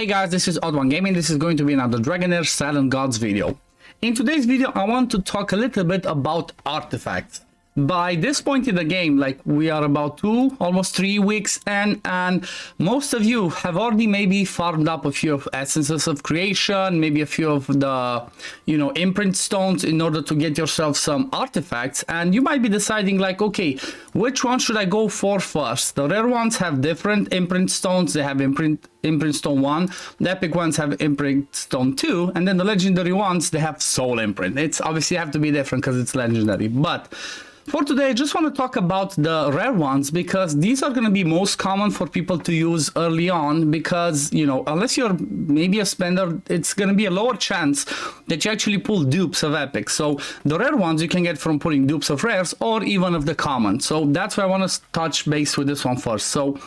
Hey guys, this is OddOneGaming. This is going to be another Dragonheir SilentGods video. In today's video, I want to talk a little bit about artifacts. By this point in the game, like we are about almost 3 weeks in, and most of you have already maybe farmed up a few of essences of creation, maybe a few of the, imprint stones in order to get yourself some artifacts. And you might be deciding like, okay, which one should I go for first? The rare ones have different imprint stones. They have imprint stone 1, the epic ones have imprint stone 2, and then the legendary ones, they have soul imprint. It's obviously have to be different because it's legendary. But for today, I just want to talk about the rare ones because these are going to be most common for people to use early on because, unless you're maybe a spender, it's going to be a lower chance that you actually pull dupes of epic. So the rare ones you can get from pulling dupes of rares or even of the common. So that's why I want to touch base with this one first. So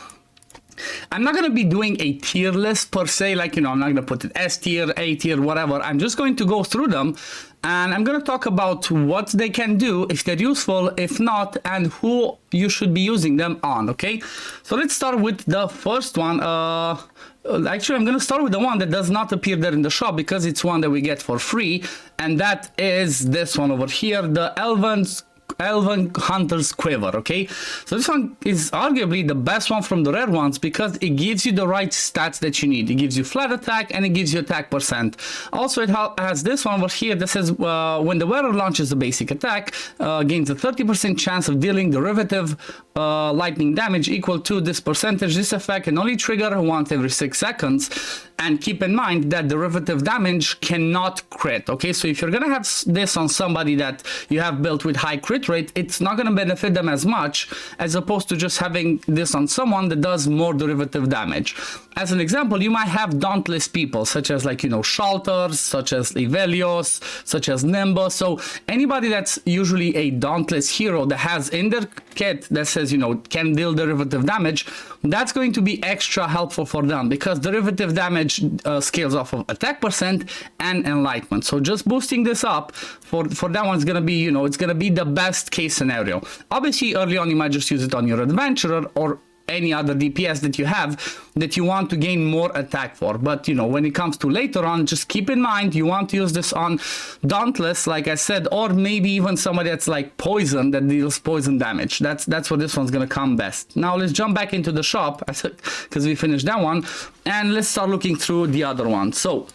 I'm not going to be doing a tier list per se, like, I'm not going to put it S tier, A tier, whatever. I'm just going to go through them and I'm going to talk about what they can do, if they're useful, if not, and who you should be using them on, okay? So let's start with the first one. Actually, I'm going to start with the one that does not appear there in the shop because it's one that we get for free, and that is this one over here, the Elven Hunters Quiver, okay? So this one is arguably the best one from the rare ones because it gives you the right stats that you need. It gives you flat attack and it gives you attack percent. Also, it has this one over here that says when the wearer launches a basic attack, gains a 30% chance of dealing derivative lightning damage equal to this percentage. This effect can only trigger once every 6 seconds. And keep in mind that derivative damage cannot crit, okay? So if you're gonna have this on somebody that you have built with high crit rate, it's not gonna benefit them as much as opposed to just having this on someone that does more derivative damage. As an example, you might have dauntless people, such as like, Shalters, such as Ivelios, such as Nimbus. So anybody that's usually a dauntless hero that has in their kit that says, can deal derivative damage, that's going to be extra helpful for them because derivative damage scales off of attack percent and enlightenment. So just boosting this up for that one is going to be, it's going to be the best case scenario. Obviously, early on, you might just use it on your adventurer or any other DPS that you have that you want to gain more attack for. But when it comes to later on, just keep in mind you want to use this on dauntless, like I said, or maybe even somebody that's like poison that deals poison damage. That's where this one's gonna come best. Now let's jump back into the shop because we finished that one, and let's start looking through the other one. So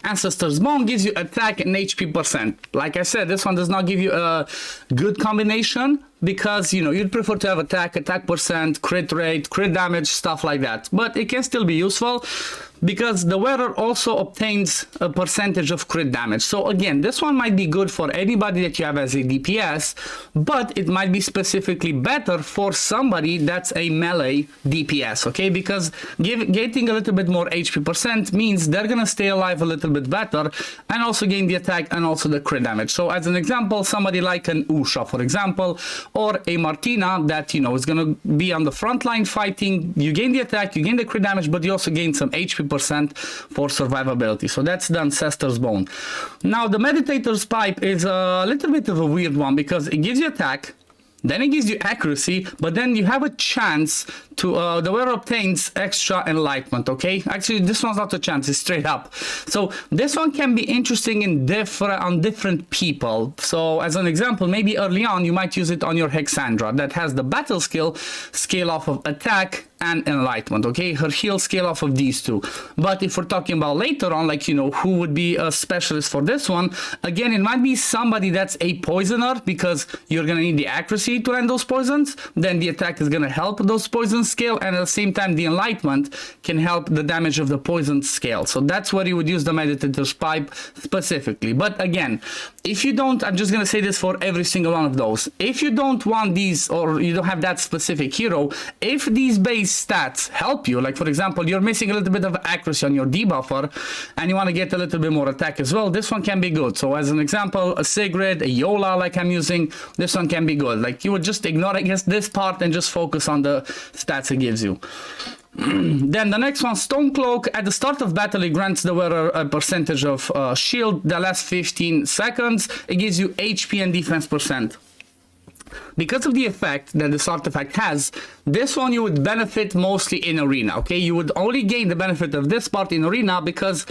Ancestor's Bone gives you attack and HP percent. Like I said, this one does not give you a good combination because you'd prefer to have attack percent, crit rate, crit damage, stuff like that. But it can still be useful because the wearer also obtains a percentage of crit damage. So again, this one might be good for anybody that you have as a DPS, but it might be specifically better for somebody that's a melee DPS, okay? Because getting a little bit more HP percent means they're gonna stay alive a little bit better and also gain the attack and also the crit damage. So as an example, somebody like an Usha, for example, or a Martina that, is gonna be on the front line fighting. You gain the attack, you gain the crit damage, but you also gain some HP percent for survivability. So that's the Ancestor's Bone. Now the Meditator's Pipe is a little bit of a weird one because it gives you attack, then it gives you accuracy, but then you have a chance to, the wearer obtains extra enlightenment, okay? Actually, this one's not a chance, it's straight up. So this one can be interesting in different people. So as an example, maybe early on, you might use it on your Hexandra that has the battle skill scale off of attack and enlightenment, okay? Her heal scale off of these two. But if we're talking about later on, like, who would be a specialist for this one, again, it might be somebody that's a poisoner because you're gonna need the accuracy to end those poisons, then the attack is gonna help those poison scale, and at the same time the enlightenment can help the damage of the poison scale. So that's where you would use the Meditator's Pipe specifically. But again, if you don't, I'm just gonna say this for every single one of those, if you don't want these or you don't have that specific hero, if these base stats help you, like for example you're missing a little bit of accuracy on your debuffer and you want to get a little bit more attack as well, this one can be good. So as an example, a Sigrid, a Yola like I'm using, this one can be good. Like you would just ignore, I guess, this part and just focus on the stats it gives you. Then the next one, Stone Cloak. At the start of battle, it grants the wearer a percentage of shield the last 15 seconds. It gives you HP and defense percent. because of the effect that this artifact has, this one you would benefit mostly in arena, okay? You would only gain the benefit of this part in arena because,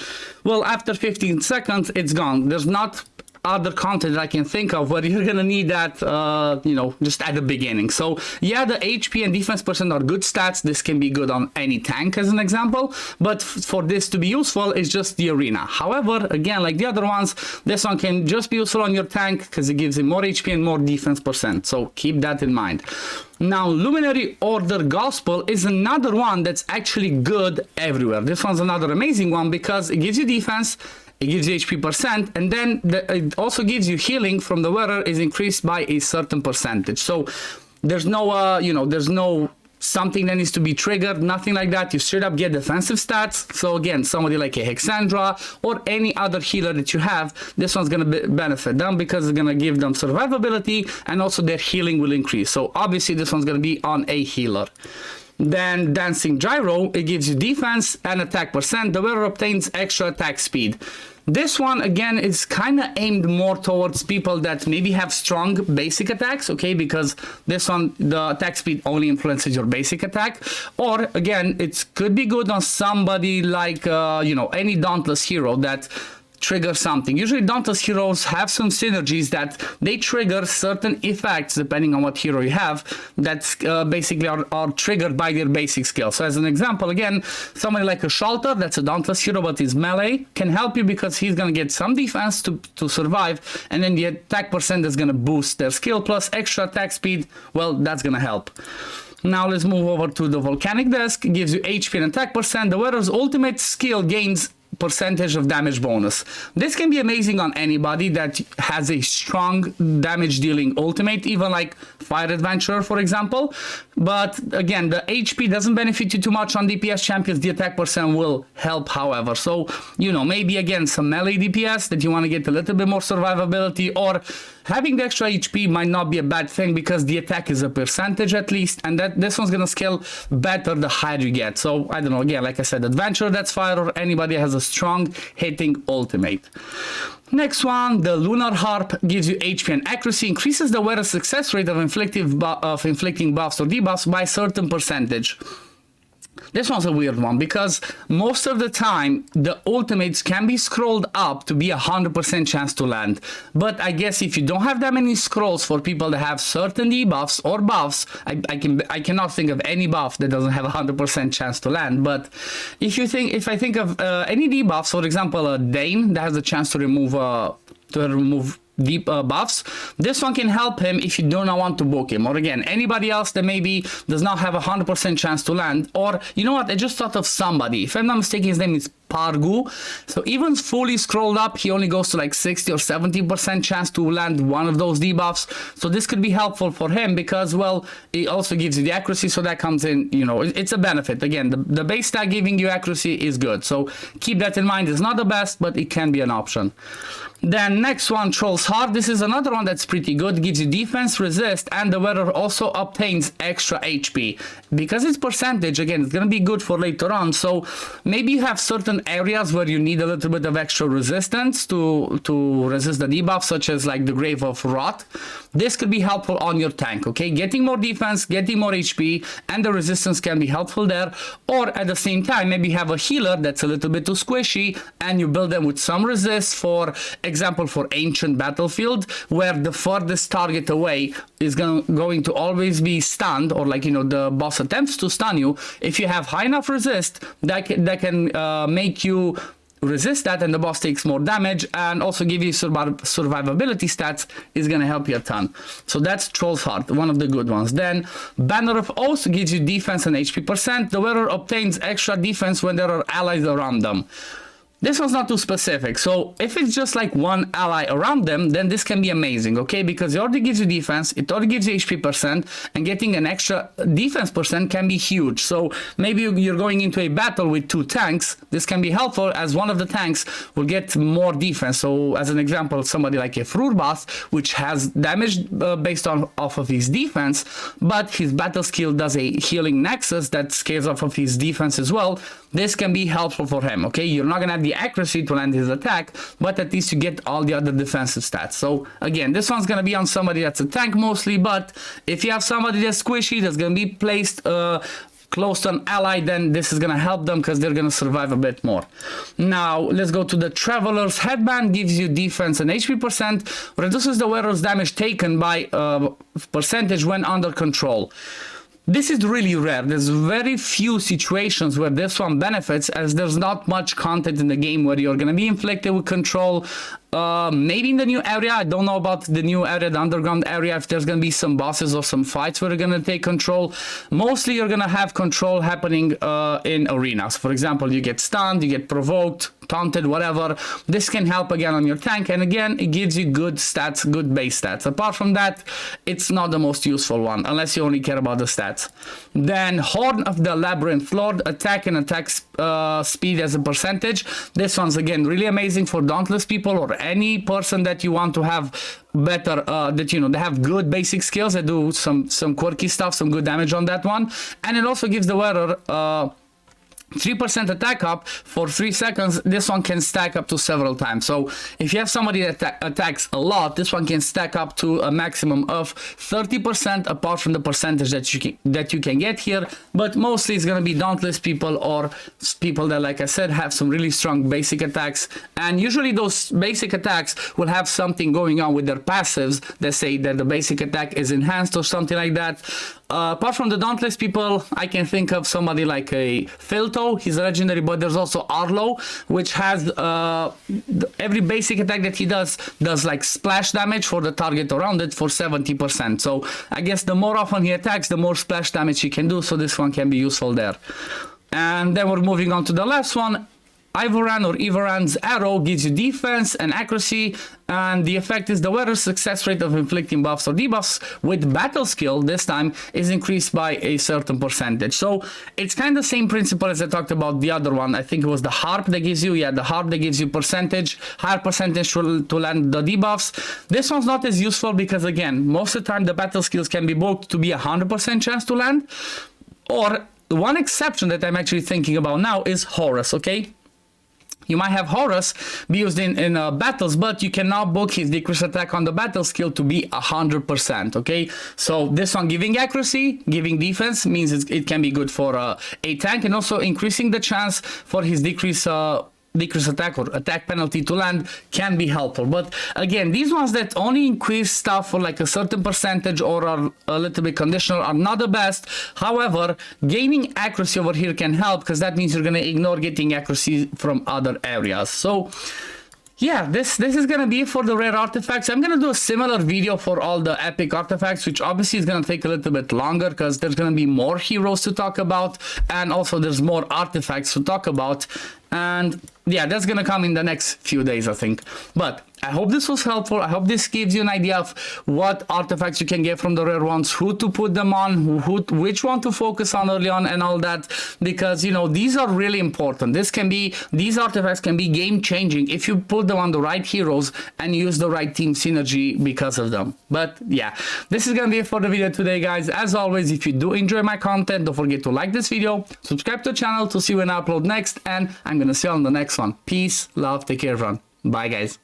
well, after 15 seconds, it's gone. There's not other content I can think of where you're gonna need that, you know, just at the beginning. So yeah, the HP and defense percent are good stats. This can be good on any tank as an example, but for this to be useful is just the arena. However, again, like the other ones, this one can just be useful on your tank because it gives him more HP and more defense percent. So keep that in mind. Now, Luminary Order Gospel is another one that's actually good everywhere. This one's another amazing one because it gives you defense, it gives you HP percent, and then it also gives you healing from the wearer is increased by a certain percentage. So there's no, you know, there's no something that needs to be triggered, nothing like that. You straight up get defensive stats. So again, somebody like a Hexandra or any other healer that you have, this one's going to benefit them because it's going to give them survivability and also their healing will increase. So obviously this one's going to be on a healer. Then Dancing Gyro, it gives you defense and attack percent. The wearer obtains extra attack speed. This one, again, is kind of aimed more towards people that maybe have strong basic attacks, okay? Because this one, the attack speed only influences your basic attack. Or, again, it could be good on somebody like, you know, any Dauntless hero that trigger something. Usually Dauntless heroes have some synergies that they trigger certain effects depending on what hero you have that basically are triggered by their basic skill. So as an example, again, somebody like a Shalter, that's a Dauntless hero but is melee, can help you because he's going to get some defense to survive, and then the attack percent is going to boost their skill plus extra attack speed. Well, that's going to help. Now let's move over to the Volcanic Disc. It gives you HP and attack percent. The wearer's ultimate skill gains percentage of damage bonus. This can be amazing on anybody that has a strong damage dealing ultimate, even like Fire Adventurer, for example. But again, the HP doesn't benefit you too much on DPS champions. The attack percent will help, however. So, you know, maybe again some melee DPS that you want to get a little bit more survivability, or having the extra HP might not be a bad thing because the attack is a percentage at least, and that this one's gonna scale better the higher you get. So I don't know, again, like I said, Adventurer that's fire, or anybody has a strong hitting ultimate. Next one, the Lunar Harp, gives you HP and accuracy, increases the wearer's success rate of inflicting buffs or debuffs by a certain percentage. This one's a weird one because most of the time the ultimates can be scrolled up to be 100% chance to land. But I guess if you don't have that many scrolls for people that have certain debuffs or buffs, I cannot think of any buff that doesn't have 100% chance to land. But if I think of any debuffs, for example, a Dane that has a chance to remove deep buffs, this one can help him if you do not want to book him. Or again, anybody else that maybe does not have 100% chance to land. Or you know what, I just thought of somebody, if I'm not mistaken, his name is Pargu. So even fully scrolled up, he only goes to like 60 or 70% chance to land one of those debuffs. So this could be helpful for him because, well, it also gives you the accuracy, so that comes in, you know, it's a benefit. Again, the base stat giving you accuracy is good, so keep that in mind. It's not the best, but it can be an option. Then next one, Troll's Heart. This is another one that's pretty good. It gives you defense, resist, and the wearer also obtains extra HP. Because it's percentage, again, it's going to be good for later on. So maybe you have certain areas where you need a little bit of extra resistance to resist the debuff, such as like the Grave of Rot. This could be helpful on your tank, okay? Getting more defense, getting more HP, and the resistance can be helpful there. Or at the same time, maybe you have a healer that's a little bit too squishy, and you build them with some resist, for example, for Ancient Battlefield, where the furthest target away is going to always be stunned, or like, you know, the boss attempts to stun you. If you have high enough resist, that can make you resist that, and the boss takes more damage, and also give you survivability stats, is going to help you a ton. So that's Troll's Heart, one of the good ones. Then Banner of Oath gives you defense and HP percent. The wearer obtains extra defense when there are allies around them. This one's not too specific, so if it's just like one ally around them, then this can be amazing, okay? Because it already gives you defense, it already gives you HP percent, and getting an extra defense percent can be huge. So maybe you're going into a battle with two tanks. This can be helpful, as one of the tanks will get more defense. So as an example, somebody like a Frurbath, which has damage based off of his defense, but his battle skill does a healing nexus that scales off of his defense as well. This can be helpful for him, okay? You're not gonna have the the accuracy to land his attack, but at least you get all the other defensive stats. So again, this one's gonna be on somebody that's a tank mostly, but if you have somebody that's squishy, that's gonna be placed close to an ally, then this is gonna help them because they're gonna survive a bit more. Now let's go to the Traveler's Headband. Gives you defense and HP percent, reduces the wearer's damage taken by percentage when under control. This is really rare. There's very few situations where this one benefits, as there's not much content in the game where you're gonna be inflicted with control. Maybe in the new area, I don't know about the new area, the underground area, if there's gonna be some bosses or some fights where you're gonna take control. Mostly you're gonna have control happening in arenas. For example, you get stunned, you get provoked, taunted, whatever. This can help again on your tank, and again, it gives you good stats, good base stats. Apart from that, it's not the most useful one, unless you only care about the stats. Then Horn of the Labyrinth Lord, attack and attack speed as a percentage. This one's again really amazing for dauntless people or any person that you want to have better, that you know, they have good basic skills, that do some quirky stuff, some good damage on that one. And it also gives the wearer 3% attack up for 3 seconds. This one can stack up to several times. So if you have somebody that attacks a lot, this one can stack up to a maximum of 30%, apart from the percentage that you can get here. But mostly it's gonna be dauntless people or people that, like I said, have some really strong basic attacks. And usually those basic attacks will have something going on with their passives that say that the basic attack is enhanced or something like that. Apart from the dauntless people, I can think of somebody like a Filto. He's a legendary, but there's also Arlo, which has every basic attack that he does like splash damage for the target around it for 70%. So I guess the more often he attacks, the more splash damage he can do. So this one can be useful there. And then we're moving on to the last one. Ivoran or Ivoran's arrow gives you defense and accuracy, and the effect is the wearer's success rate of inflicting buffs or debuffs with battle skill this time is increased by a certain percentage. So it's kind of the same principle as I talked about the other one. I think it was the harp that gives you, the harp that gives you higher percentage to land the debuffs. This one's not as useful because, again, most of the time the battle skills can be booked to be 100% chance to land. Or one exception that I'm actually thinking about now is Horus, okay? You might have Horus be used in battles, but you cannot book his decreased attack on the battle skill to be 100%, okay? So this one giving accuracy, giving defense means it can be good for a tank, and also increasing the chance for his decreased attack or attack penalty to land can be helpful. But again, these ones that only increase stuff for like a certain percentage or are a little bit conditional are not the best. However, gaining accuracy over here can help, because that means you're going to ignore getting accuracy from other areas. So yeah, this is gonna be for the rare artifacts. I'm gonna do a similar video for all the epic artifacts, which obviously is gonna take a little bit longer because there's gonna be more heroes to talk about, and also there's more artifacts to talk about. And yeah, that's gonna come in the next few days, I think. But I hope this was helpful. I hope this gives you an idea of what artifacts you can get from the rare ones, who to put them on, which one to focus on early on, and all that, because you know these are really important. These artifacts can be game changing if you put them on the right heroes and use the right team synergy because of them. But yeah, this is gonna be it for the video today, guys. As always, if you do enjoy my content, don't forget to like this video, subscribe to the channel to see when I upload next, and I'm gonna see you on the next one. Peace, love, take care, everyone. Bye, guys.